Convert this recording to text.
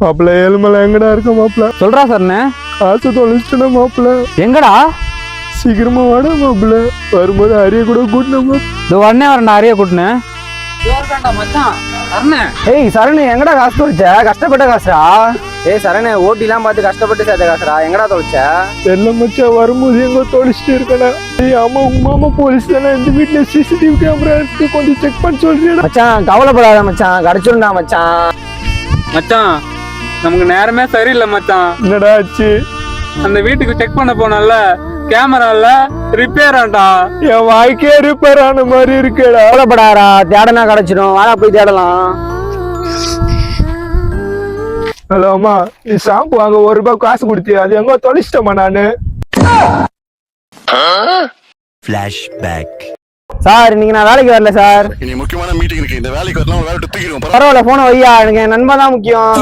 மாப்பிள்ள ஏழுமலை எங்கடா இருக்க மாப்பிள்ள? சொல்றா சார்ண்ணே. காசு தொலைச்சிட்டா மாப்பிள்ள. எங்கடா? சீக்கிரமா வாடா மாப்பிள்ள. வரும்போது அரிய கூட கூட்டினோம். இது உடனே வரேன், அரிய கூட்டினேன். ஏய் சரணு, எங்கடா காசு தொலைச்ச? கஷ்டப்பட்ட காசுடா. ஏய் சரணு, ஓட்டிலாம் பார்த்து கஷ்டப்பட்டு சேர்த்த காசுடா, எங்கடா தொலைச்ச? எல்லாம் மச்சான் வரும்போது எங்க தொலைச்சிட்டு இருக்கடா. ஏய் ஆமா, உங்க மாமா போலீஸ் தானே. இந்த வீட்டுல சிசிடிவி கேமரா இருக்கு, கொஞ்சம் செக் பண்ணி சொல்றியா மச்சான்? கவலைப்படாத மச்சான், கிடைச்சிருந்தா மச்சான். மச்சான் நமக்கு நேரமே சரியில்லை மச்சான். என்னடா ஆச்சு? அந்த வீட்டுக்கு செக் பண்ண போனல, கேமரால ரிப்பேர் ஆண்டா. என் வாய்க்கே ரிப்பேர் ஆன மாதிரி இருக்கடா. கவலைப்படாதா, தேடனா கிடைச்சிடும், வாடா போய் தேடலாம். ஹலோ அம்மா, நீ ஷாம்பு வாங்க 1 ரூபாய் காசு கொடுத்தியா? அது எங்க தொலைச்சிட்டமா நானு. சார் இன்னைக்கு நான் வேலைக்கு வரல சார். இன்னைக்கு முக்கியமான மீட்டிங் இருக்கு. இந்த வேலைக்கு வரலாம், வேலை தூக்கிடுவோம். பரவாயில்ல, போன வையா, எனக்கு என் நண்பன் தான் முக்கியம்.